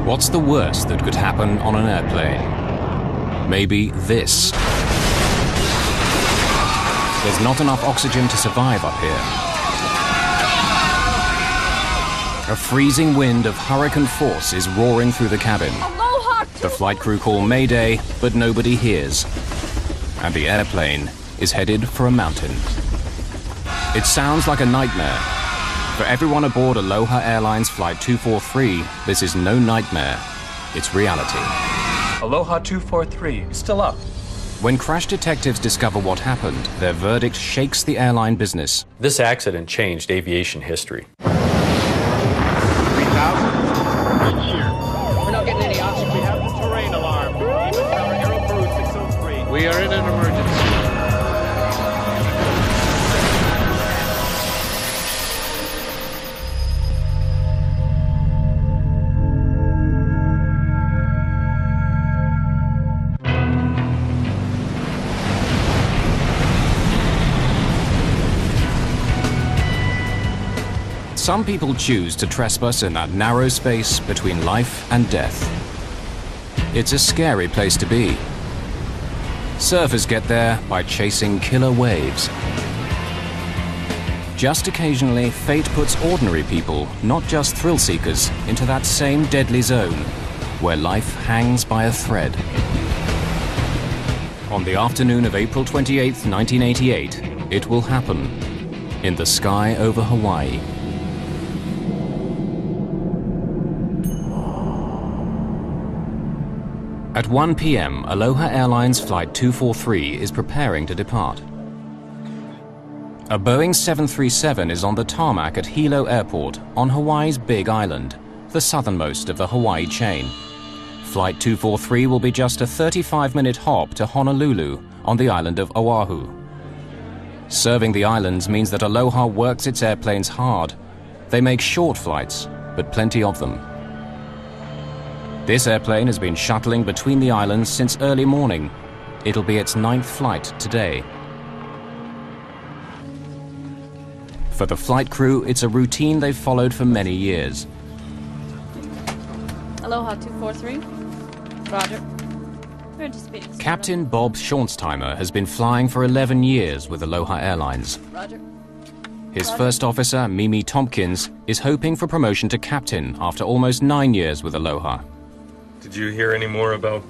What's the worst that could happen on an airplane? Maybe this. There's not enough oxygen to survive up here. A freezing wind of hurricane force is roaring through the cabin. Aloha! The flight crew call Mayday, but nobody hears. And the airplane is headed for a mountain. It sounds like a nightmare. For everyone aboard Aloha Airlines Flight 243, this is no nightmare. It's reality. Aloha 243, still up. When crash detectives discover what happened, their verdict shakes the airline business. This accident changed aviation history. 3,000. We're not getting any oxygen. We have the terrain alarm. Even Tower Aero Crew 603. We are in an emergency. Some people choose to trespass in that narrow space between life and death. It's a scary place to be. Surfers get there by chasing killer waves. Just occasionally, fate puts ordinary people, not just thrill seekers, into that same deadly zone, where life hangs by a thread. On the afternoon of April 28, 1988, it will happen in the sky over Hawaii. At 1 p.m., Aloha Airlines Flight 243 is preparing to depart. A Boeing 737 is on the tarmac at Hilo Airport on Hawaii's Big Island, the southernmost of the Hawaii chain. Flight 243 will be just a 35-minute hop to Honolulu on the island of Oahu. Serving the islands means that Aloha works its airplanes hard. They make short flights, but plenty of them. This airplane has been shuttling between the islands since early morning. It'll be its 9th flight today. For the flight crew, it's a routine they've followed for many years. Aloha 243. Roger. We're anticipating. Captain Bob Schornsteimer has been flying for 11 years with Aloha Airlines. Roger. His first officer, Mimi Tompkins, is hoping for promotion to captain after almost 9 years with Aloha. Did you hear any more about...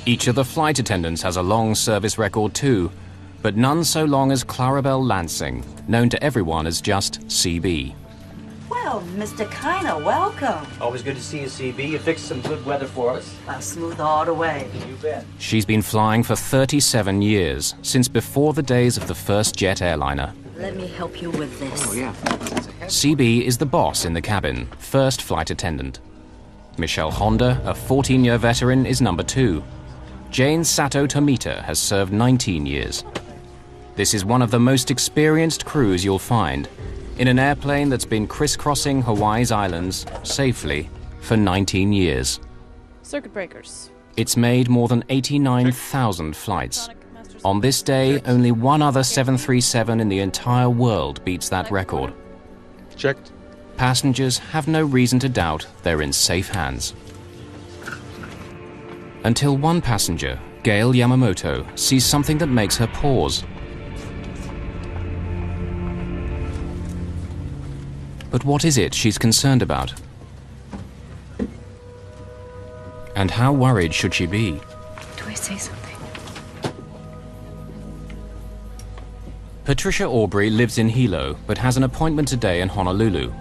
Each of the flight attendants has a long service record too, but none so long as Clarabelle Lansing, known to everyone as just CB. Well, Mr. Kiner, welcome. Always good to see you, CB. You fixed some good weather for us. Smooth all the way. You bet. She's been flying for 37 years, since before the days of the first jet airliner. Let me help you with this. Oh, yeah. CB is the boss in the cabin, first flight attendant. Michelle Honda, a 14-year veteran, is number 2. Jane Sato Tomita has served 19 years. This is one of the most experienced crews you'll find, in an airplane that's been crisscrossing Hawaii's islands safely for 19 years. Circuit breakers. It's made more than 89,000 flights. On this day, only one other 737 in the entire world beats that record. Checked. Passengers have no reason to doubt they're in safe hands. Until one passenger, Gail Yamamoto, sees something that makes her pause. But what is it she's concerned about? And how worried should she be? Do I say something? Patricia Aubrey lives in Hilo, but has an appointment today in Honolulu.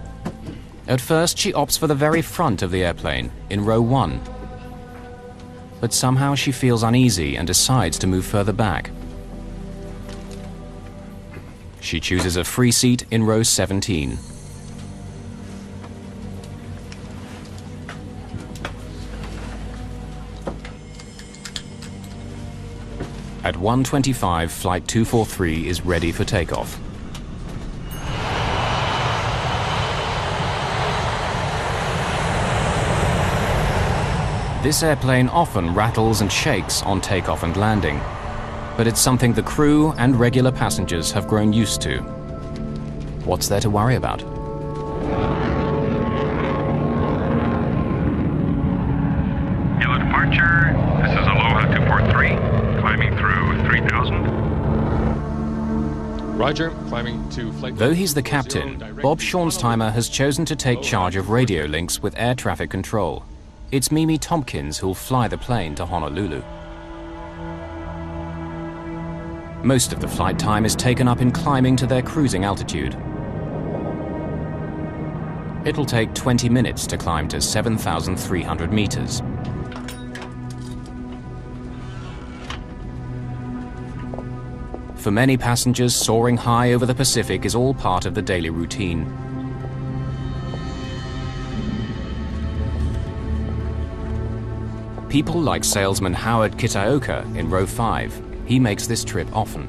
At first, she opts for the very front of the airplane, in row 1. But somehow she feels uneasy and decides to move further back. She chooses a free seat in row 17. At 1:25, Flight 243 is ready for takeoff. This airplane often rattles and shakes on takeoff and landing, but it's something the crew and regular passengers have grown used to. What's there to worry about? Roger, climbing to flight... Though he's the captain, Bob Schornsteimer has chosen to take charge of radio links with air traffic control. It's Mimi Tompkins who'll fly the plane to Honolulu. Most of the flight time is taken up in climbing to their cruising altitude. It'll take 20 minutes to climb to 7,300 meters. For many passengers, soaring high over the Pacific is all part of the daily routine. People like salesman Howard Kitaoka in row 5. He makes this trip often.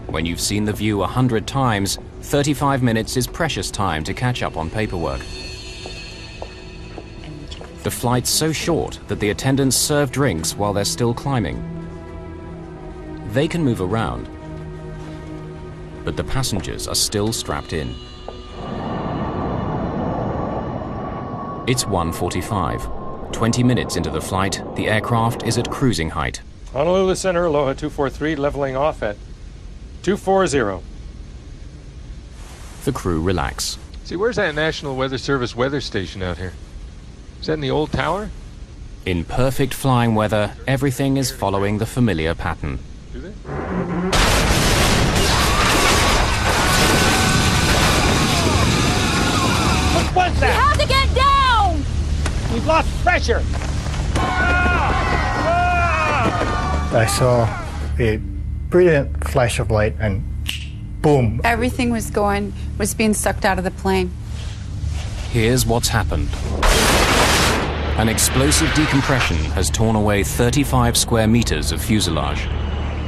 When you've seen the view 100 times, 35 minutes is precious time to catch up on paperwork. The flight's so short that the attendants serve drinks while they're still climbing. They can move around, but the passengers are still strapped in. It's 1:45. 20 minutes into the flight, the aircraft is at cruising height. Honolulu Center, Aloha 243, leveling off at 240. The crew relax. See, where's that National Weather Service weather station out here? Is that in the old tower? In perfect flying weather, everything is following the familiar pattern. Do they? What was that? How to get down? We've lost pressure. I saw a brilliant flash of light and boom. Everything was being sucked out of the plane. Here's what's happened. An explosive decompression has torn away 35 square meters of fuselage.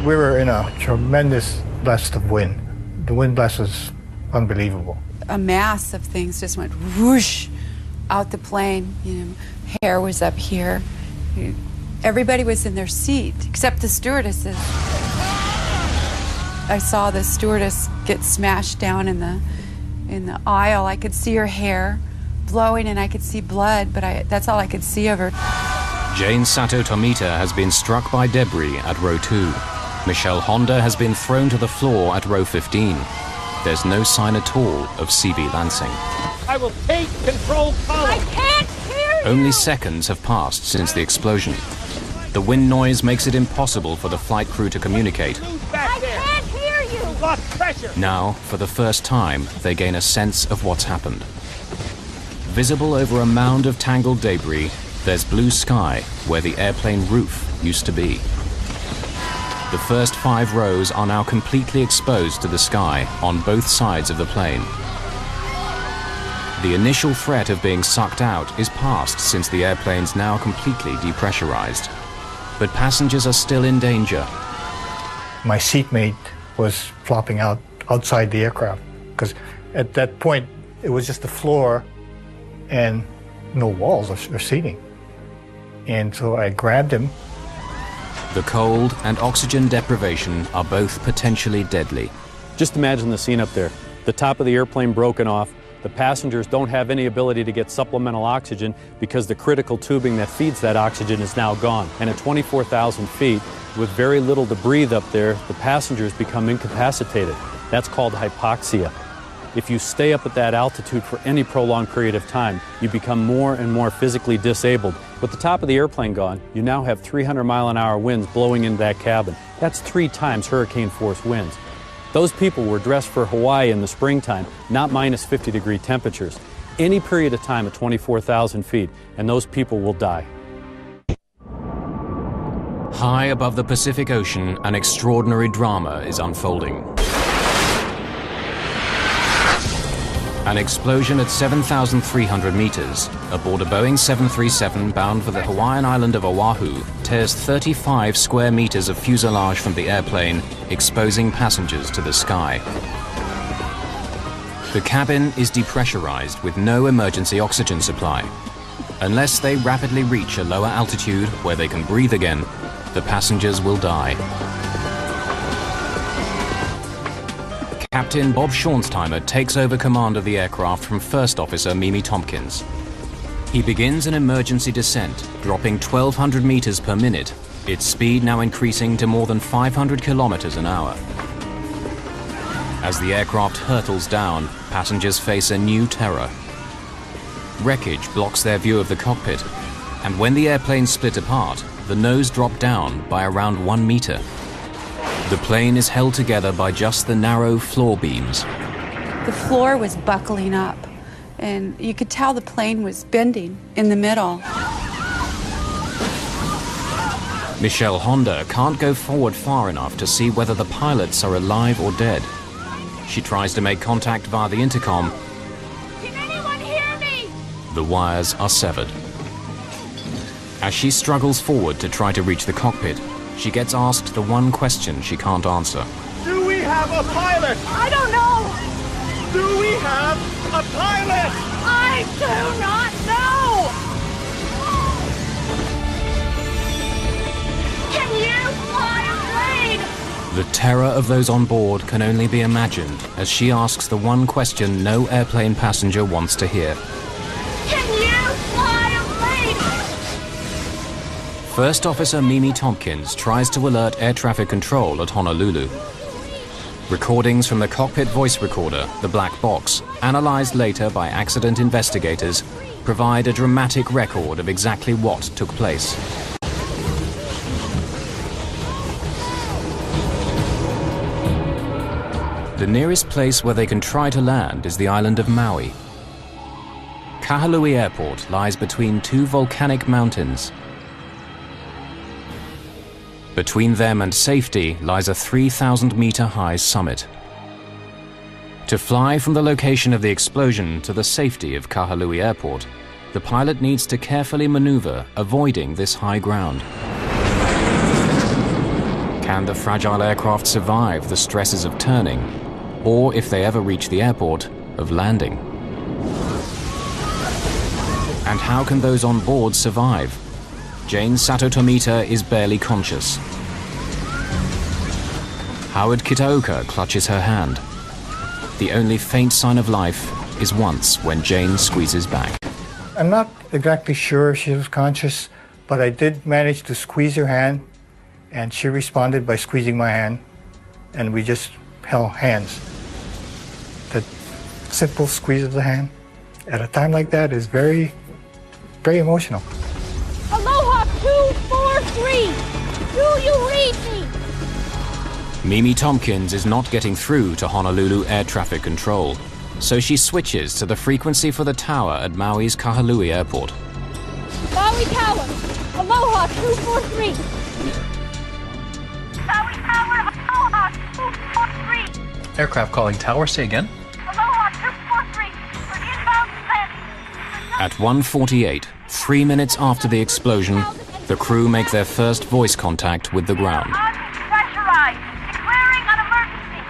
We were in a tremendous blast of wind. The wind blast was unbelievable. A mass of things just went whoosh out the plane. You know, hair was up here. Everybody was in their seat except the stewardesses. I saw the stewardess get smashed down in the aisle. I could see her hair blowing and I could see blood, but that's all I could see of her. Jane Sato Tomita has been struck by debris at row 2. Michelle Honda has been thrown to the floor at row 15. There's no sign at all of CV Lansing. I will take control column. I can't hear you! Only seconds have passed since the explosion. The wind noise makes it impossible for the flight crew to communicate. Back I there. can't hear you! We've lost pressure. Now, for the first time, they gain a sense of what's happened. Visible over a mound of tangled debris, there's blue sky where the airplane roof used to be. The first 5 rows are now completely exposed to the sky on both sides of the plane. The initial threat of being sucked out is past since the airplane's now completely depressurized. But passengers are still in danger. My seatmate was flopping outside the aircraft because at that point it was just the floor and no walls or seating. And so I grabbed him. The cold and oxygen deprivation are both potentially deadly. Just imagine the scene up there. The top of the airplane broken off. The passengers don't have any ability to get supplemental oxygen because the critical tubing that feeds that oxygen is now gone. And at 24,000 feet, with very little to breathe up there, the passengers become incapacitated. That's called hypoxia. If you stay up at that altitude for any prolonged period of time, you become more and more physically disabled. With the top of the airplane gone, you now have 300-mile-an-hour winds blowing into that cabin. That's 3 times hurricane-force winds. Those people were dressed for Hawaii in the springtime, not minus 50-degree temperatures. Any period of time at 24,000 feet, and those people will die. High above the Pacific Ocean, an extraordinary drama is unfolding. An explosion at 7,300 meters aboard a Boeing 737 bound for the Hawaiian island of Oahu tears 35 square meters of fuselage from the airplane, exposing passengers to the sky. The cabin is depressurized with no emergency oxygen supply. Unless they rapidly reach a lower altitude where they can breathe again, the passengers will die. Captain Bob Schornsteimer takes over command of the aircraft from First Officer Mimi Tompkins. He begins an emergency descent, dropping 1,200 meters per minute, its speed now increasing to more than 500 kilometers an hour. As the aircraft hurtles down, passengers face a new terror. Wreckage blocks their view of the cockpit, and when the airplane split apart, the nose dropped down by around 1 meter. The plane is held together by just the narrow floor beams. The floor was buckling up, and you could tell the plane was bending in the middle. Michelle Honda can't go forward far enough to see whether the pilots are alive or dead. She tries to make contact via the intercom. Can anyone hear me? The wires are severed. As she struggles forward to try to reach the cockpit, she gets asked the one question she can't answer. Do we have a pilot? I don't know. Do we have a pilot? I do not know. Can you fly a plane? The terror of those on board can only be imagined as she asks the one question no airplane passenger wants to hear. Can you fly a plane? First Officer Mimi Tompkins tries to alert air traffic control at Honolulu. Recordings from the cockpit voice recorder, the black box, analyzed later by accident investigators, provide a dramatic record of exactly what took place. The nearest place where they can try to land is the island of Maui. Kahului Airport lies between two volcanic mountains. Between them and safety lies a 3,000-meter-high summit. To fly from the location of the explosion to the safety of Kahului Airport, the pilot needs to carefully maneuver, avoiding this high ground. Can the fragile aircraft survive the stresses of turning, or if they ever reach the airport, of landing? And how can those on board survive? Jane Sato Tomita is barely conscious. Howard Kitaoka clutches her hand. The only faint sign of life is once when Jane squeezes back. I'm not exactly sure if she was conscious, but I did manage to squeeze her hand, and she responded by squeezing my hand, and we just held hands. That simple squeeze of the hand at a time like that is very, very emotional. Aloha 243. Do you read me? Mimi Tompkins is not getting through to Honolulu Air Traffic Control, so she switches to the frequency for the tower at Maui's Kahului Airport. Maui Tower. Aloha 243. Maui Tower. Aloha 243. Aircraft calling tower, say again. Aloha 243. For inbound landing. At 1:48, 3 minutes after the explosion, the crew make their first voice contact with the ground. Pressurized. Declaring an emergency.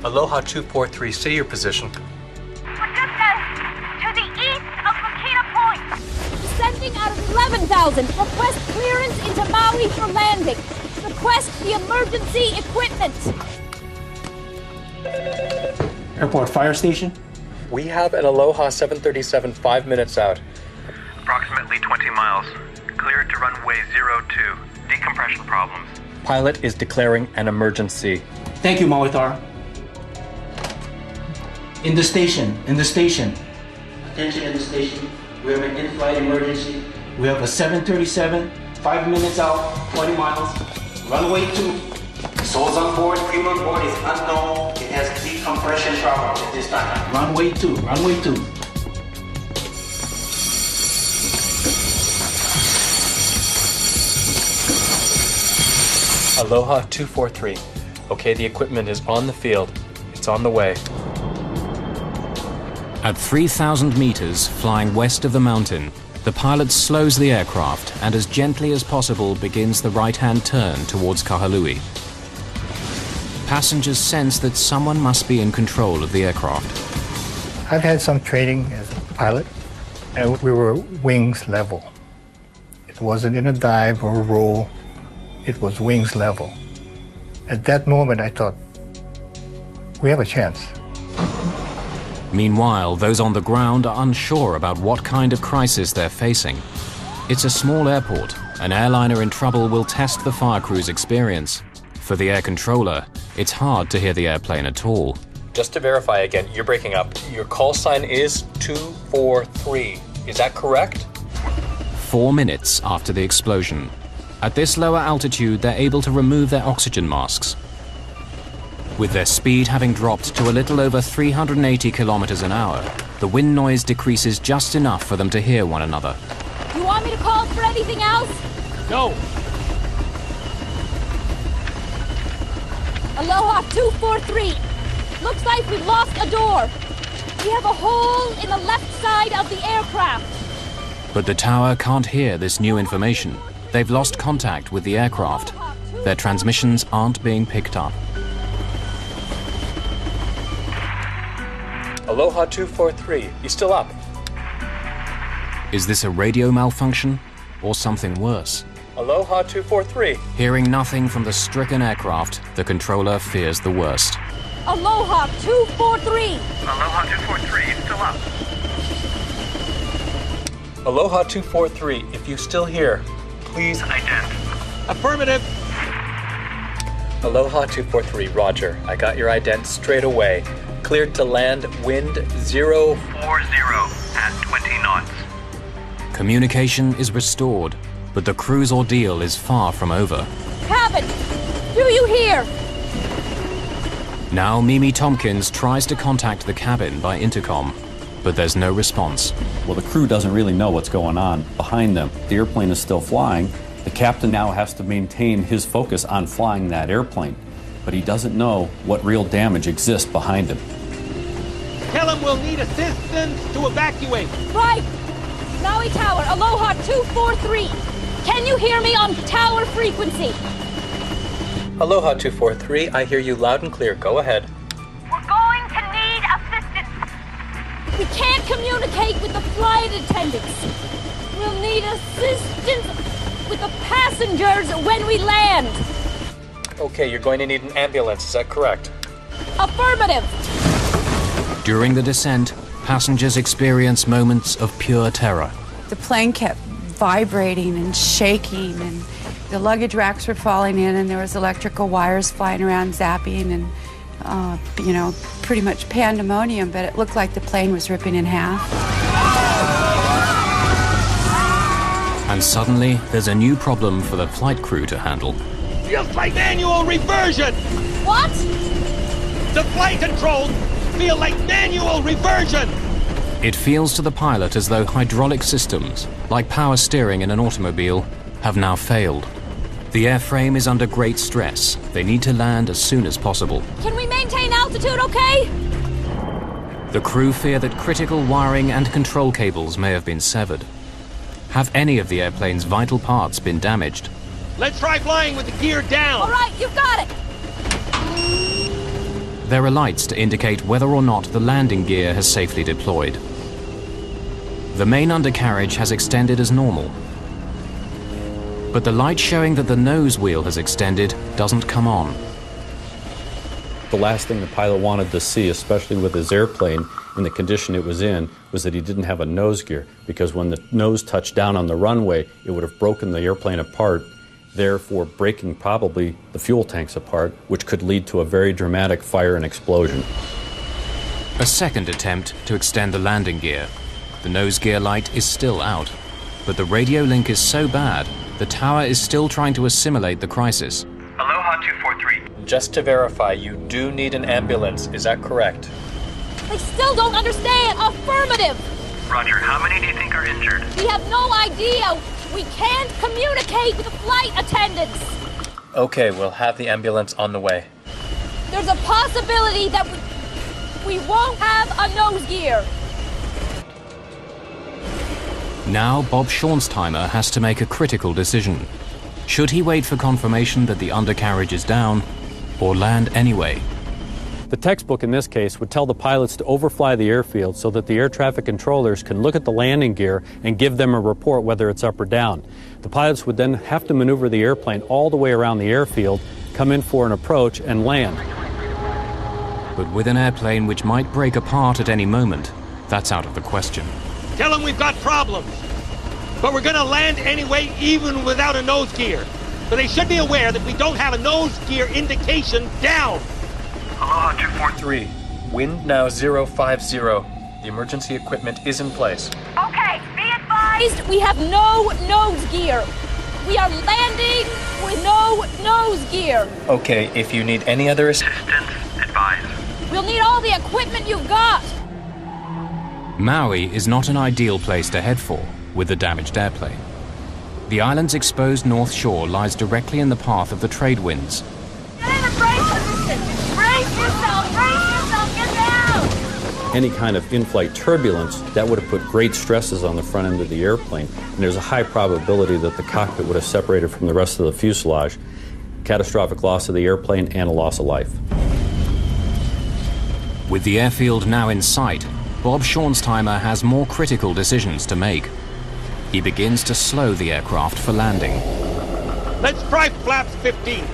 Aloha 243, say your position. We're just to the east of Makita Point. Descending out of 11,000. Request clearance into Maui for landing. Request the emergency equipment. Airport fire station? We have an Aloha 737 5 minutes out. Approximately 20 miles. Cleared to runway 02. Decompression problems. Pilot is declaring an emergency. Thank you, Mawithar. In the station. Attention in the station. We have an in-flight emergency. We have a 737, 5 minutes out, 20 miles. Runway 2. Souls on board, crew on board is unknown. It has decompression problems at this time. Runway 2. Aloha 243. Okay, the equipment is on the field. It's on the way. At 3,000 meters, flying west of the mountain, the pilot slows the aircraft and as gently as possible begins the right-hand turn towards Kahului. Passengers sense that someone must be in control of the aircraft. I've had some training as a pilot, and we were wings level. It wasn't in a dive or a roll, it was wings level. At that moment, I thought, we have a chance. Meanwhile, those on the ground are unsure about what kind of crisis they're facing. It's a small airport. An airliner in trouble will test the fire crew's experience. For the air controller, it's hard to hear the airplane at all. Just to verify again, you're breaking up. Your call sign is 243. Is that correct? 4 minutes after the explosion. At this lower altitude, they're able to remove their oxygen masks. With their speed having dropped to a little over 380 kilometers an hour, the wind noise decreases just enough for them to hear one another. Do you want me to call for anything else? No. Aloha 243. Looks like we've lost a door. We have a hole in the left side of the aircraft. But the tower can't hear this new information. They've lost contact with the aircraft. Their transmissions aren't being picked up. Aloha 243, you still up? Is this a radio malfunction or something worse? Aloha 243. Hearing nothing from the stricken aircraft, the controller fears the worst. Aloha 243. Aloha 243, you still up? Aloha 243, if you still here, please Ident. Affirmative. Aloha 243, roger. I got your ident straight away. Cleared to land, wind 040 at 20 knots. Communication is restored, but the crew's ordeal is far from over. Cabin, do you hear? Now Mimi Tompkins tries to contact the cabin by intercom, but there's no response. Well, the crew doesn't really know what's going on behind them. The airplane is still flying. The captain now has to maintain his focus on flying that airplane, but he doesn't know what real damage exists behind him. Tell him we'll need assistance to evacuate. Right. Maui Tower, Aloha 243. Can you hear me on tower frequency? Aloha 243, I hear you loud and clear. Go ahead. We're going to need assistance. We can't communicate with the flight attendants. We'll need assistance with the passengers when we land. Okay, you're going to need an ambulance, is that correct? Affirmative. During the descent, passengers experience moments of pure terror. The plane kept vibrating and shaking, and the luggage racks were falling in, and there was electrical wires flying around zapping, and pretty much pandemonium, but it looked like the plane was ripping in half. And suddenly, there's a new problem for the flight crew to handle. Just like manual reversion. What? The flight controls feel like manual reversion. It feels to the pilot as though hydraulic systems, like power steering in an automobile, have now failed. The airframe is under great stress. They need to land as soon as possible. Can we maintain altitude okay? The crew fear that critical wiring and control cables may have been severed. Have any of the airplane's vital parts been damaged? Let's try flying with the gear down. All right, you've got it. There are lights to indicate whether or not the landing gear has safely deployed. The main undercarriage has extended as normal. But the light showing that the nose wheel has extended doesn't come on. The last thing the pilot wanted to see, especially with his airplane in the condition it was in, was that he didn't have a nose gear, because when the nose touched down on the runway, it would have broken the airplane apart, therefore breaking probably the fuel tanks apart, which could lead to a very dramatic fire and explosion. A second attempt to extend the landing gear. The nose gear light is still out, but the radio link is so bad, the tower is still trying to assimilate the crisis. Aloha 243. Just to verify, you do need an ambulance, is that correct? They still don't understand. Affirmative. Roger, how many do you think are injured? We have no idea. We can't communicate with the flight attendants. Okay, we'll have the ambulance on the way. There's a possibility that we won't have a nose gear. Now Bob Schornsteimer has to make a critical decision. Should he wait for confirmation that the undercarriage is down, or land anyway? The textbook in this case would tell the pilots to overfly the airfield so that the air traffic controllers can look at the landing gear and give them a report whether it's up or down. The pilots would then have to maneuver the airplane all the way around the airfield, come in for an approach, and land. But with an airplane which might break apart at any moment, that's out of the question. Tell them we've got problems, but we're going to land anyway, even without a nose gear. but they should be aware that we don't have a nose gear indication down. Aloha 243. Wind now 050. The emergency equipment is in place. Okay, be advised, we have no nose gear. We are landing with no nose gear. Okay, if you need any other Assistance advised. We'll need all the equipment you've got. Maui is not an ideal place to head for with the damaged airplane. The island's exposed north shore lies directly in the path of the trade winds. Get in a brace position. Brace yourself, get down. Any kind of in-flight turbulence, that would have put great stresses on the front end of the airplane, and there's a high probability that the cockpit would have separated from the rest of the fuselage, catastrophic loss of the airplane and a loss of life. With the airfield now in sight, Bob Schornsteimer has more critical decisions to make. He begins to slow the aircraft for landing. Let's try flaps 15.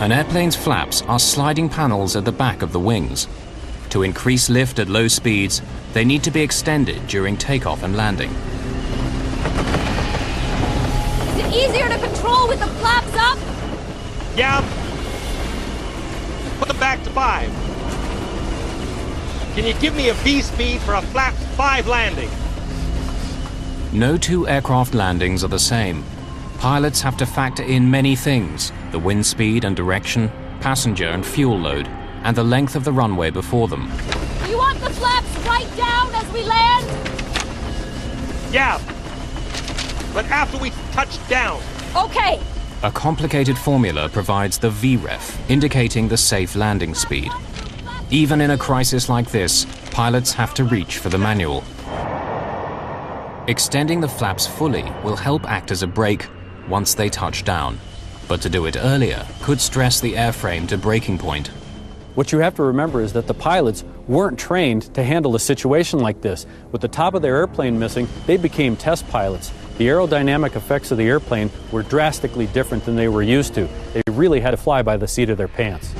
An airplane's flaps are sliding panels at the back of the wings. To increase lift at low speeds, they need to be extended during takeoff and landing. Is it easier to control with the flaps up? Yeah. Put them back to 5. Can you give me a V speed for a flaps 5 landing? No two aircraft landings are the same. Pilots have to factor in many things: the wind speed and direction, passenger and fuel load, and the length of the runway before them. You want the flaps right down as we land? Yeah. But after we touch down. Okay. A complicated formula provides the VREF, indicating the safe landing speed. Even in a crisis like this, pilots have to reach for the manual. Extending the flaps fully will help act as a brake once they touch down. But to do it earlier could stress the airframe to breaking point. What you have to remember is that the pilots weren't trained to handle a situation like this. With the top of their airplane missing, they became test pilots. The aerodynamic effects of the airplane were drastically different than they were used to. They really had to fly by the seat of their pants.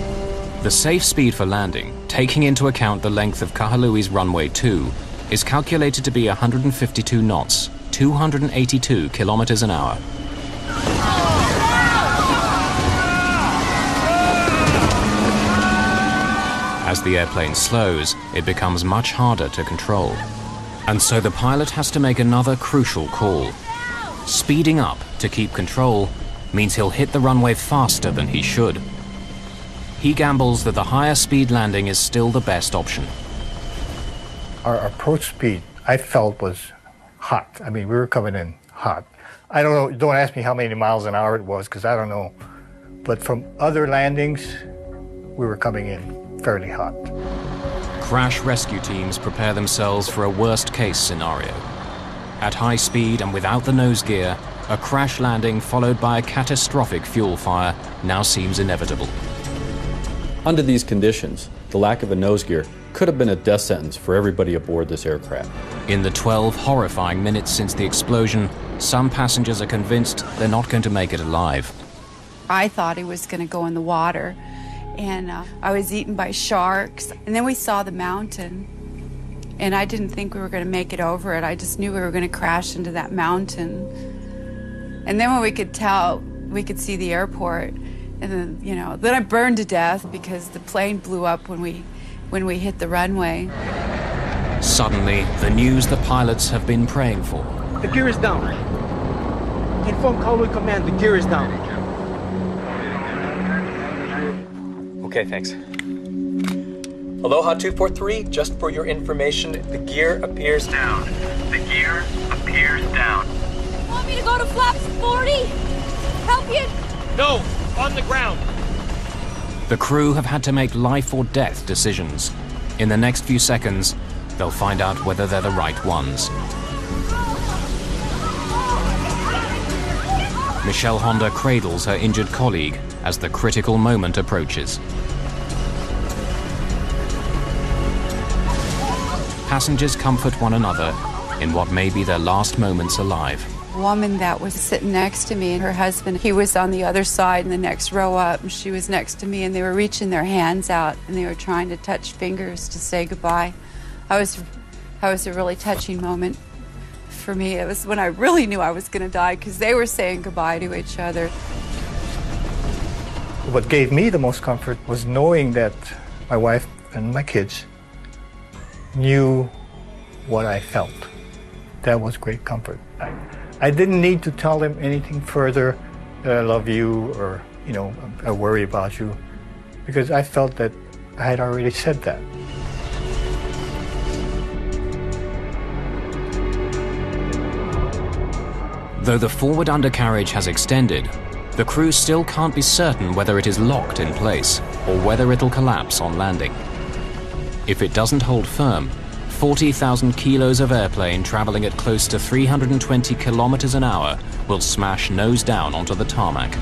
The safe speed for landing, taking into account the length of Kahalui's runway 2, is calculated to be 152 knots, 282 kilometers an hour. As the airplane slows, it becomes much harder to control. And so the pilot has to make another crucial call. Speeding up to keep control means he'll hit the runway faster than he should. He gambles that the higher speed landing is still the best option. Our approach speed, I felt, was hot. I mean, we were coming in hot. I don't know, don't ask me how many miles an hour it was, because I don't know. But from other landings, we were coming in fairly hot. Crash rescue teams prepare themselves for a worst-case scenario. At high speed and without the nose gear, a crash landing followed by a catastrophic fuel fire now seems inevitable. Under these conditions, the lack of a nose gear could have been a death sentence for everybody aboard this aircraft. In the 12 horrifying minutes since the explosion, some passengers are convinced they're not going to make it alive. I thought he was going to go in the water, and I was eaten by sharks. And then we saw the mountain, and I didn't think we were going to make it over it. I just knew we were going to crash into that mountain. And then when we could tell, we could see the airport, and then, you know, then I burned to death because the plane blew up when we hit the runway. Suddenly, the news the pilots have been praying for. The gear is down. Inform Kahului Command, the gear is down. Okay, thanks. Aloha 243, just for your information, the gear appears down. The gear appears down. Want me to go to flaps 40? Help you? No, on the ground. The crew have had to make life or death decisions. In the next few seconds, they'll find out whether they're the right ones. Michelle Honda cradles her injured colleague as the critical moment approaches. Passengers comfort one another in what may be their last moments alive. A woman that was sitting next to me, and her husband, he was on the other side in the next row up, and she was next to me, and they were reaching their hands out, and they were trying to touch fingers to say goodbye. That was a really touching moment for me. It was when I really knew I was going to die because they were saying goodbye to each other. What gave me the most comfort was knowing that my wife and my kids knew what I felt. That was great comfort. I didn't need to tell them anything further, that I love you or, you know, I worry about you, because I felt that I had already said that. Though the forward undercarriage has extended, the crew still can't be certain whether it is locked in place or whether it'll collapse on landing. If it doesn't hold firm, 40,000 kilos of airplane traveling at close to 320 kilometers an hour will smash nose down onto the tarmac.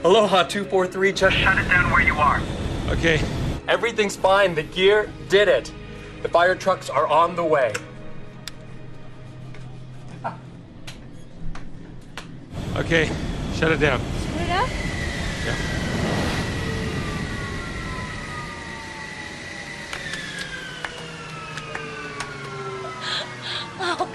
Aloha 243, just shut it down where you are. Okay. Everything's fine. The gear did it. The fire trucks are on the way. Okay, shut it down. Shut it up? Yeah. Oh, God.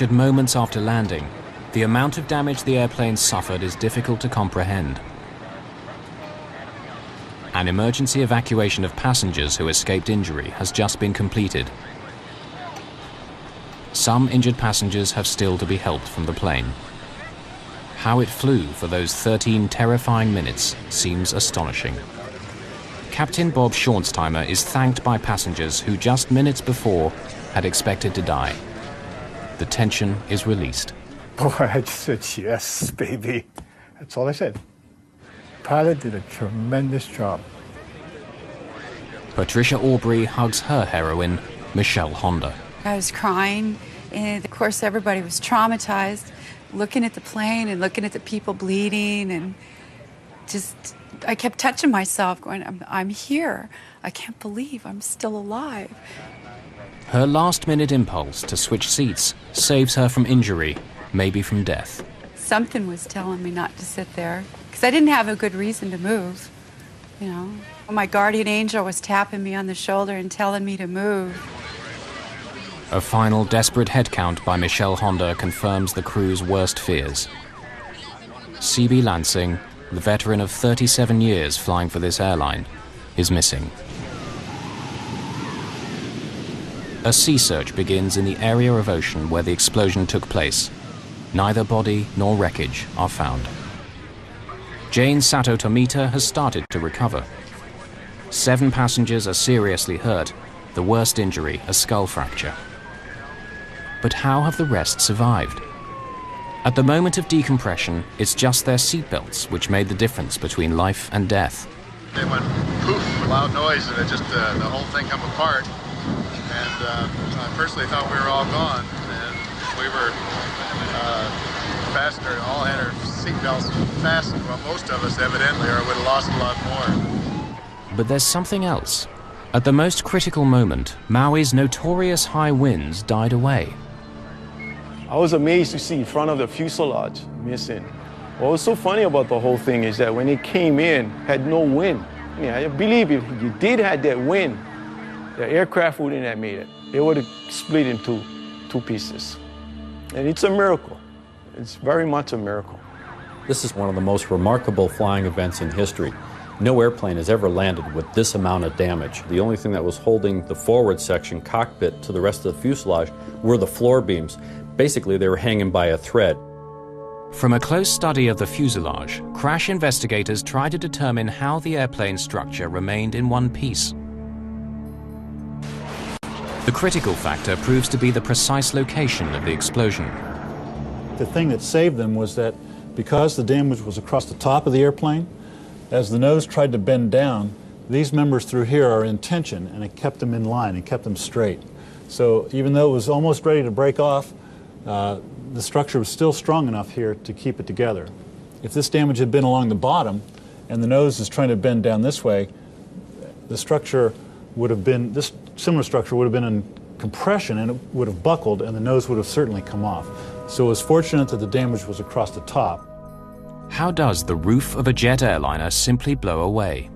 Moments after landing, the amount of damage the airplane suffered is difficult to comprehend. An emergency evacuation of passengers who escaped injury has just been completed. Some injured passengers have still to be helped from the plane. How it flew for those 13 terrifying minutes seems astonishing. Captain Bob Schornsteimer is thanked by passengers who just minutes before had expected to die. The tension is released. Boy, I just said, yes, baby. That's all I said. Pilot did a tremendous job. Patricia Aubrey hugs her heroine, Michelle Honda. I was crying, and of course everybody was traumatized, looking at the plane and looking at the people bleeding, and just, I kept touching myself, going, I'm here. I can't believe I'm still alive. Her last-minute impulse to switch seats saves her from injury, maybe from death. Something was telling me not to sit there, because I didn't have a good reason to move, you know. My guardian angel was tapping me on the shoulder and telling me to move. A final desperate head count by Michelle Honda confirms the crew's worst fears. C.B. Lansing, the veteran of 37 years flying for this airline, is missing. A sea search begins in the area of ocean where the explosion took place. Neither body nor wreckage are found. Jane Sato Tomita has started to recover. 7 passengers are seriously hurt, the worst injury a skull fracture. But how have the rest survived? At the moment of decompression, it's just their seatbelts which made the difference between life and death. They went poof, loud noise, and it just, the whole thing come apart. And I personally thought we were all gone, and we were fastened, all had our seatbelts fastened, well, most of us evidently, or would have lost a lot more. But there's something else. At the most critical moment, Maui's notorious high winds died away. I was amazed to see front of the fuselage missing. What was so funny about the whole thing is that when it came in, had no wind. I mean, I believe if you did have that wind, the aircraft wouldn't have made it. It would have split into 2 pieces. And it's a miracle. It's very much a miracle. This is one of the most remarkable flying events in history. No airplane has ever landed with this amount of damage. The only thing that was holding the forward section cockpit to the rest of the fuselage were the floor beams. Basically, they were hanging by a thread. From a close study of the fuselage, crash investigators tried to determine how the airplane structure remained in one piece. The critical factor proves to be the precise location of the explosion. The thing that saved them was that because the damage was across the top of the airplane, as the nose tried to bend down, these members through here are in tension, and it kept them in line and kept them straight. So even though it was almost ready to break off, the structure was still strong enough here to keep it together. If this damage had been along the bottom and the nose is trying to bend down this way, the structure would have been, this similar structure would have been in compression and it would have buckled and the nose would have certainly come off. So it was fortunate that the damage was across the top. How does the roof of a jet airliner simply blow away?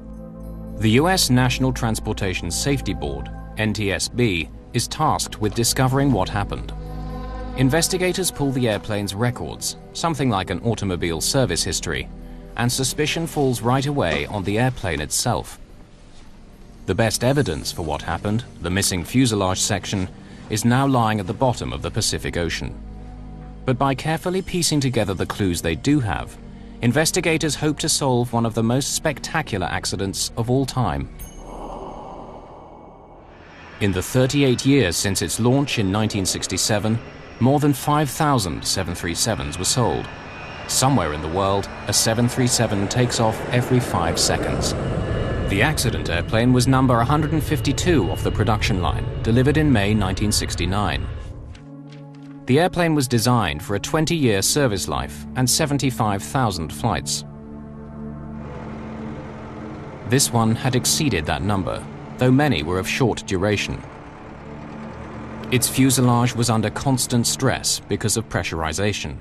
The U.S. National Transportation Safety Board, NTSB, is tasked with discovering what happened. Investigators pull the airplane's records, something like an automobile service history, and suspicion falls right away on the airplane itself. The best evidence for what happened, the missing fuselage section, is now lying at the bottom of the Pacific Ocean. But by carefully piecing together the clues they do have, investigators hope to solve one of the most spectacular accidents of all time. In the 38 years since its launch in 1967, more than 5,000 737s were sold. Somewhere in the world, a 737 takes off every 5 seconds. The accident airplane was number 152 off the production line, delivered in May 1969. The airplane was designed for a 20-year service life and 75,000 flights. This one had exceeded that number, though many were of short duration. Its fuselage was under constant stress because of pressurization.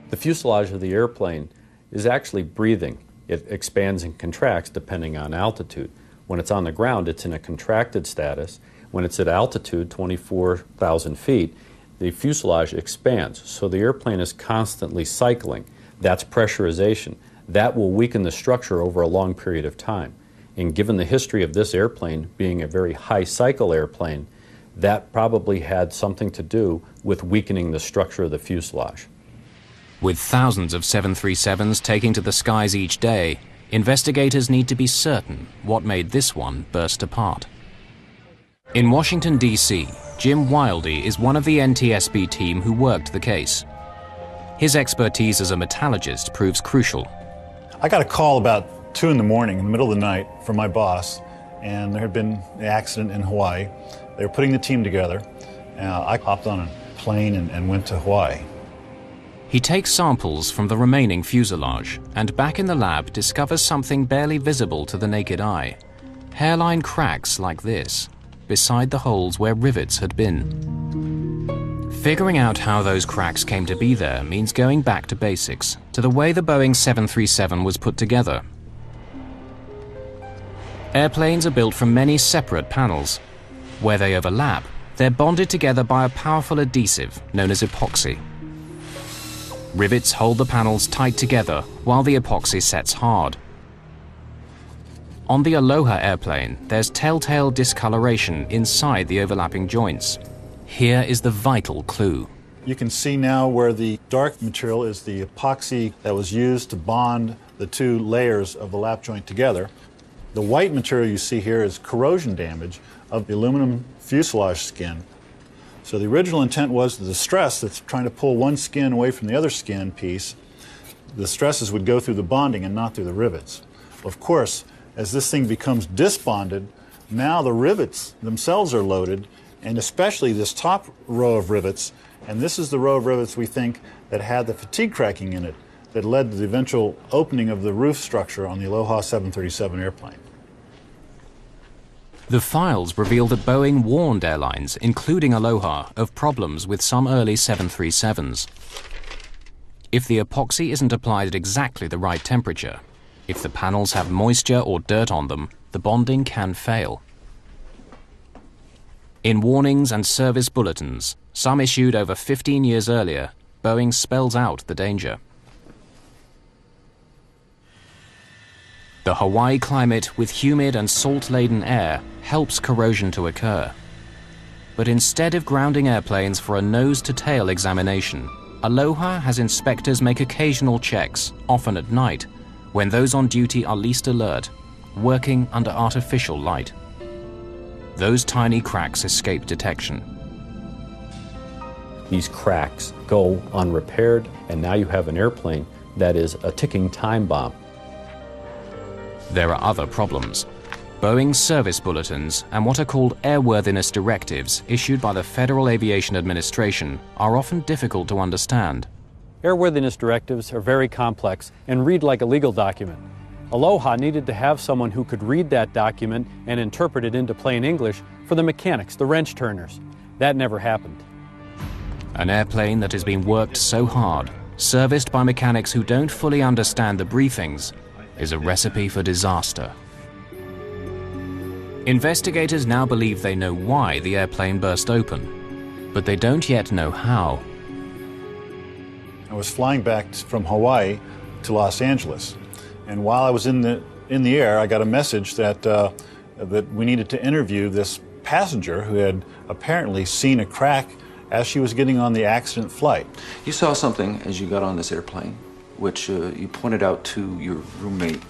The fuselage of the airplane is actually breathing. It expands and contracts depending on altitude. When it's on the ground, it's in a contracted status. When it's at altitude, 24,000 feet, the fuselage expands. So the airplane is constantly cycling. That's pressurization. That will weaken the structure over a long period of time. And given the history of this airplane being a very high cycle airplane, that probably had something to do with weakening the structure of the fuselage. With thousands of 737s taking to the skies each day, investigators need to be certain what made this one burst apart. In Washington, D.C., Jim Wildey is one of the NTSB team who worked the case. His expertise as a metallurgist proves crucial. I got a call about 2 in the morning, in the middle of the night, from my boss, and there had been an accident in Hawaii. They were putting the team together. I hopped on a plane and went to Hawaii. He takes samples from the remaining fuselage and back in the lab discovers something barely visible to the naked eye. Hairline cracks like this, beside the holes where rivets had been. Figuring out how those cracks came to be there means going back to basics, to the way the Boeing 737 was put together. Airplanes are built from many separate panels. Where they overlap, they're bonded together by a powerful adhesive known as epoxy. Rivets hold the panels tight together while the epoxy sets hard. On the Aloha airplane, there's telltale discoloration inside the overlapping joints. Here is the vital clue. You can see now where the dark material is the epoxy that was used to bond the 2 layers of the lap joint together. The white material you see here is corrosion damage of the aluminum fuselage skin. So the original intent was that the stress that's trying to pull one skin away from the other skin piece, the stresses would go through the bonding and not through the rivets. Of course, as this thing becomes disbonded, now the rivets themselves are loaded, and especially this top row of rivets, and this is the row of rivets we think that had the fatigue cracking in it that led to the eventual opening of the roof structure on the Aloha 737 airplane. The files reveal that Boeing warned airlines, including Aloha, of problems with some early 737s. If the epoxy isn't applied at exactly the right temperature, if the panels have moisture or dirt on them, the bonding can fail. In warnings and service bulletins, some issued over 15 years earlier, Boeing spells out the danger. The Hawaii climate with humid and salt-laden air helps corrosion to occur. But instead of grounding airplanes for a nose-to-tail examination, Aloha has inspectors make occasional checks, often at night, when those on duty are least alert, working under artificial light. Those tiny cracks escape detection. These cracks go unrepaired, and now you have an airplane that is a ticking time bomb. There are other problems. Boeing's service bulletins and what are called airworthiness directives issued by the Federal Aviation Administration are often difficult to understand. Airworthiness directives are very complex and read like a legal document. Aloha needed to have someone who could read that document and interpret it into plain English for the mechanics, the wrench turners. That never happened. An airplane that has been worked so hard, serviced by mechanics who don't fully understand the briefings, is a recipe for disaster. Investigators now believe they know why the airplane burst open, but they don't yet know how. I was flying back from Hawaii to Los Angeles, and while I was in the air, I got a message that that we needed to interview this passenger who had apparently seen a crack as she was getting on the accident flight. You saw something as you got on this airplane, which you pointed out to your roommate.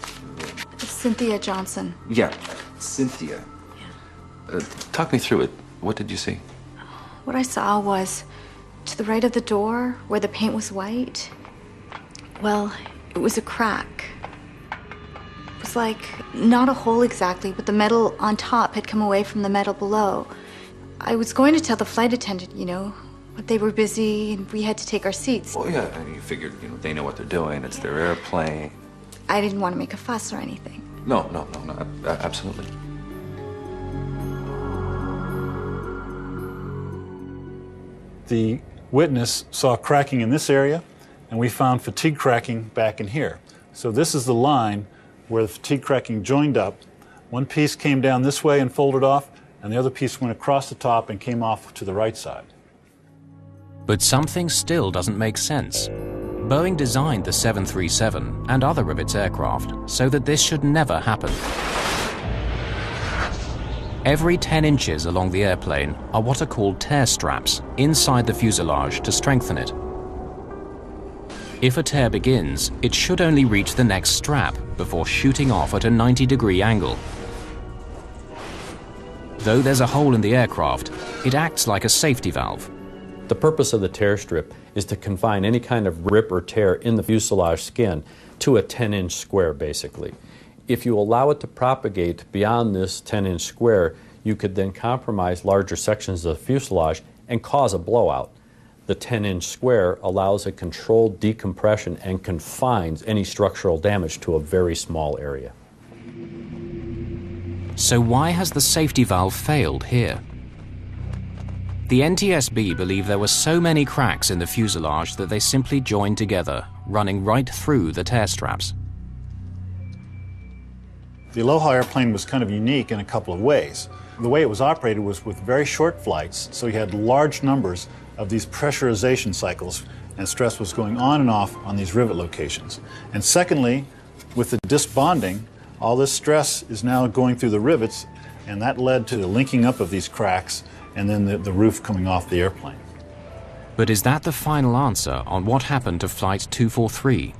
Cynthia Johnson. Yeah, Cynthia. Talk me through it. What did you see? What I saw was to the right of the door where the paint was white. Well, it was a crack. It was like not a hole exactly, but the metal on top had come away from the metal below. I was going to tell the flight attendant, you know, but they were busy and we had to take our seats. Oh yeah, and you figured, you know, they know what they're doing. It's their airplane. I didn't want to make a fuss or anything. No, absolutely. The witness saw cracking in this area, and we found fatigue cracking back in here. So this is the line where the fatigue cracking joined up. One piece came down this way and folded off, and the other piece went across the top and came off to the right side. But something still doesn't make sense. Boeing designed the 737 and other of its aircraft so that this should never happen. Every 10 inches along the airplane are what are called tear straps inside the fuselage to strengthen it. If a tear begins, it should only reach the next strap before shooting off at a 90-degree angle. Though there's a hole in the aircraft, it acts like a safety valve. The purpose of the tear strip is to confine any kind of rip or tear in the fuselage skin to a 10-inch square, basically. If you allow it to propagate beyond this 10-inch square, you could then compromise larger sections of the fuselage and cause a blowout. The 10-inch square allows a controlled decompression and confines any structural damage to a very small area. So why has the safety valve failed here? The NTSB believe there were so many cracks in the fuselage that they simply joined together, running right through the tear straps. The Aloha airplane was kind of unique in a couple of ways. The way it was operated was with very short flights, so you had large numbers of these pressurization cycles, and stress was going on and off on these rivet locations. And secondly, with the disc bonding, all this stress is now going through the rivets, and that led to the linking up of these cracks and then the roof coming off the airplane. But is that the final answer on what happened to Flight 243?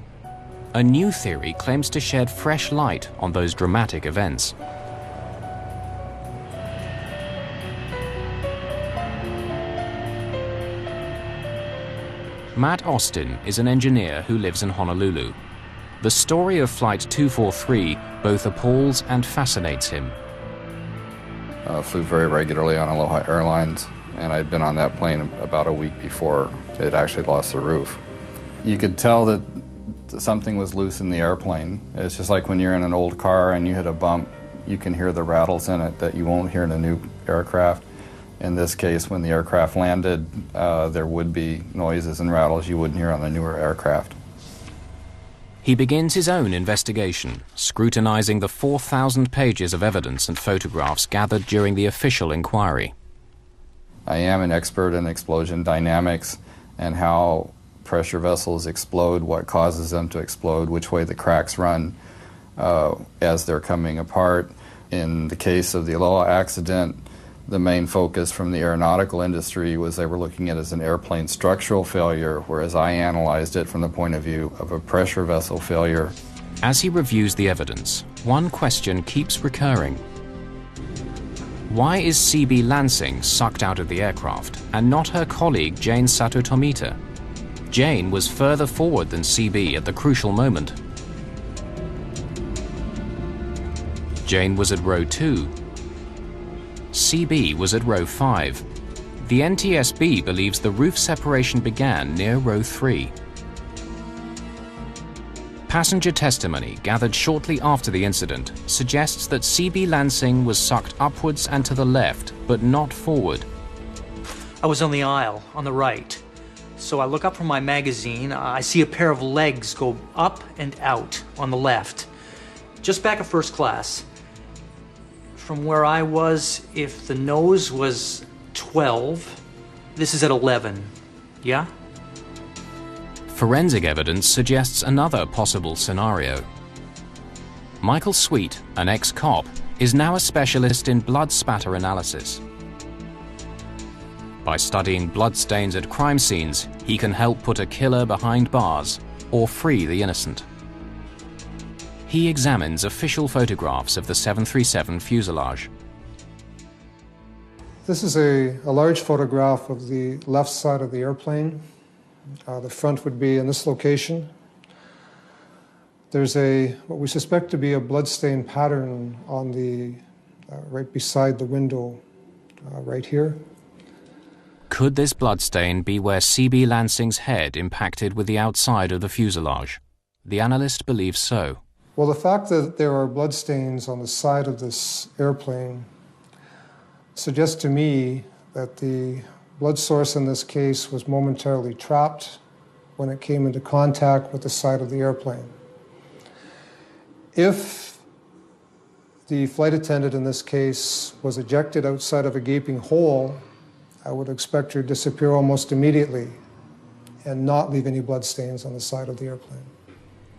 A new theory claims to shed fresh light on those dramatic events. Matt Austin is an engineer who lives in Honolulu. The story of Flight 243 both appalls and fascinates him. Flew very regularly on Aloha Airlines, and I'd been on that plane about a week before it actually lost the roof. You could tell that something was loose in the airplane. It's just like when you're in an old car and you hit a bump, you can hear the rattles in it that you won't hear in a new aircraft. In this case, when the aircraft landed, there would be noises and rattles you wouldn't hear on the newer aircraft. He begins his own investigation, scrutinizing the 4,000 pages of evidence and photographs gathered during the official inquiry. I am an expert in explosion dynamics and how pressure vessels explode, what causes them to explode, which way the cracks run as they're coming apart. In the case of the Aloha accident, the main focus from the aeronautical industry was they were looking at it as an airplane structural failure, whereas I analyzed it from the point of view of a pressure vessel failure. As he reviews the evidence, one question keeps recurring. Why is CB Lansing sucked out of the aircraft and not her colleague Jane Sato Tomita? Jane was further forward than CB at the crucial moment. Jane was at row 2. CB was at row 5. The NTSB believes the roof separation began near row 3. Passenger testimony gathered shortly after the incident suggests that CB Lansing was sucked upwards and to the left, but not forward. I was on the aisle, on the right. So I look up from my magazine, I see a pair of legs go up and out on the left, just back of first class. From where I was, if the nose was 12, this is at 11, yeah? Forensic evidence suggests another possible scenario. Michael Sweet, an ex-cop, is now a specialist in blood spatter analysis. By studying bloodstains at crime scenes, he can help put a killer behind bars or free the innocent. He examines official photographs of the 737 fuselage. This is a large photograph of the left side of the airplane. The front would be in this location. There's what we suspect to be a bloodstain pattern on the right beside the window, right here. Could this bloodstain be where CB Lansing's head impacted with the outside of the fuselage? The analyst believes so. Well, the fact that there are bloodstains on the side of this airplane suggests to me that the blood source in this case was momentarily trapped when it came into contact with the side of the airplane. If the flight attendant in this case was ejected outside of a gaping hole, I would expect her to disappear almost immediately and not leave any bloodstains on the side of the airplane.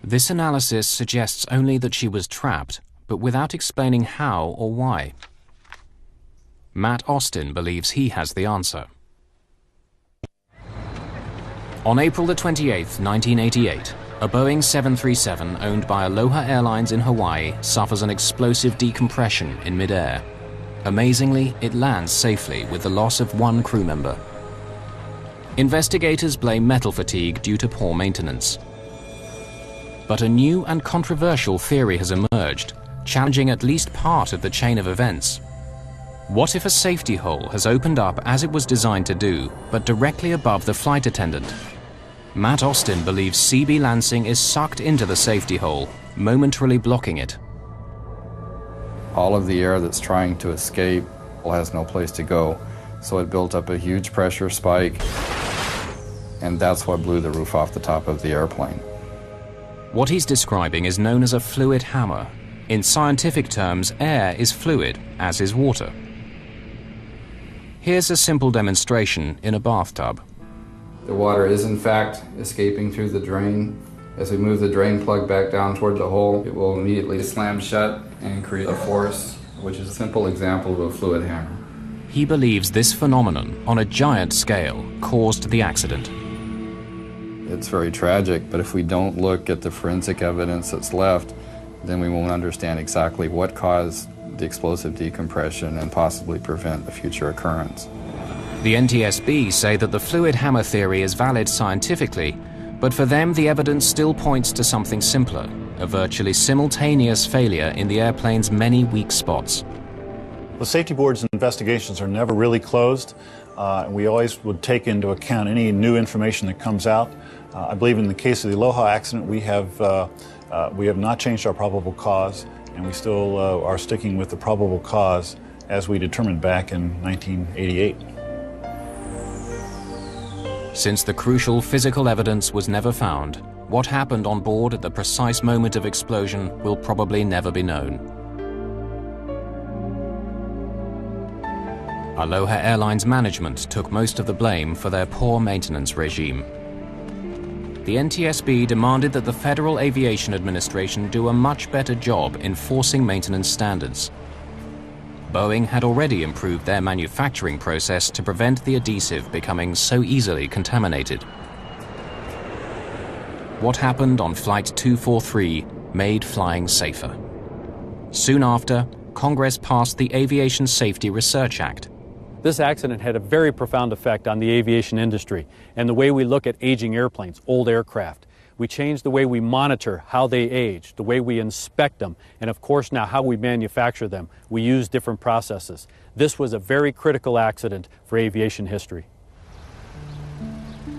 This analysis suggests only that she was trapped, but without explaining how or why. Matt Austin believes he has the answer. On April the 28th, 1988, a Boeing 737 owned by Aloha Airlines in Hawaii suffers an explosive decompression in midair. Amazingly, it lands safely with the loss of one crew member. Investigators blame metal fatigue due to poor maintenance. But a new and controversial theory has emerged, challenging at least part of the chain of events. What if a safety hole has opened up as it was designed to do, but directly above the flight attendant? Matt Austin believes CB Lansing is sucked into the safety hole, momentarily blocking it. All of the air that's trying to escape has no place to go, so it built up a huge pressure spike, and that's what blew the roof off the top of the airplane. What he's describing is known as a fluid hammer. In scientific terms, air is fluid, as is water. Here's a simple demonstration in a bathtub. The water is in fact escaping through the drain. As we move the drain plug back down toward the hole, it will immediately slam shut and create a force, which is a simple example of a fluid hammer. He believes this phenomenon, on a giant scale, caused the accident. It's very tragic, but if we don't look at the forensic evidence that's left, then we won't understand exactly what caused the explosive decompression and possibly prevent a future occurrence. The NTSB say that the fluid hammer theory is valid scientifically, but for them the evidence still points to something simpler, a virtually simultaneous failure in the airplane's many weak spots. The safety board's investigations are never really closed. We always would take into account any new information that comes out. I believe in the case of the Aloha accident, we have not changed our probable cause, and we still are sticking with the probable cause as we determined back in 1988. Since the crucial physical evidence was never found, what happened on board at the precise moment of explosion will probably never be known. Aloha Airlines management took most of the blame for their poor maintenance regime. The NTSB demanded that the Federal Aviation Administration do a much better job enforcing maintenance standards. Boeing had already improved their manufacturing process to prevent the adhesive becoming so easily contaminated. What happened on Flight 243 made flying safer. Soon after, Congress passed the Aviation Safety Research Act. This accident had a very profound effect on the aviation industry and the way we look at aging airplanes, old aircraft. We changed the way we monitor how they age, the way we inspect them, and of course now how we manufacture them. We use different processes. This was a very critical accident for aviation history.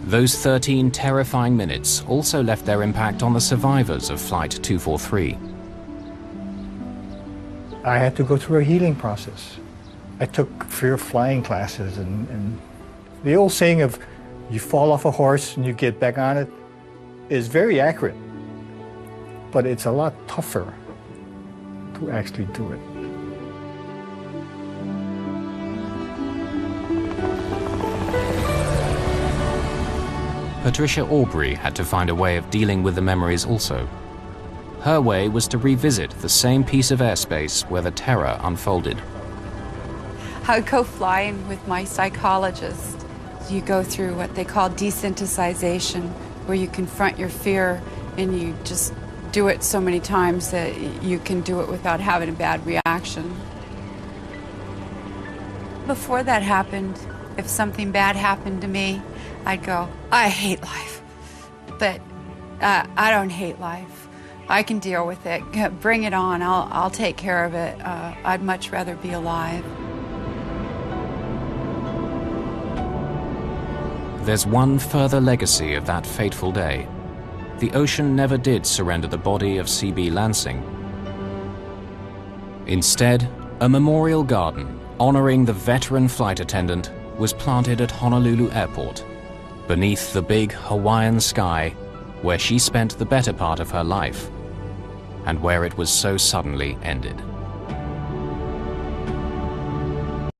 Those 13 terrifying minutes also left their impact on the survivors of Flight 243. I had to go through a healing process. I took fear of flying classes, and the old saying of you fall off a horse and you get back on it is very accurate, but it's a lot tougher to actually do it. Patricia Aubrey had to find a way of dealing with the memories also. Her way was to revisit the same piece of airspace where the terror unfolded. I would go flying with my psychologist. You go through what they call desensitization, where you confront your fear and you just do it so many times that you can do it without having a bad reaction. Before that happened, if something bad happened to me, I'd go, I hate life. But I don't hate life. I can deal with it. Bring it on. I'll take care of it. I'd much rather be alive. There's one further legacy of that fateful day. The ocean never did surrender the body of C.B. Lansing. Instead, a memorial garden honoring the veteran flight attendant was planted at Honolulu Airport, beneath the big Hawaiian sky where she spent the better part of her life, and where it was so suddenly ended.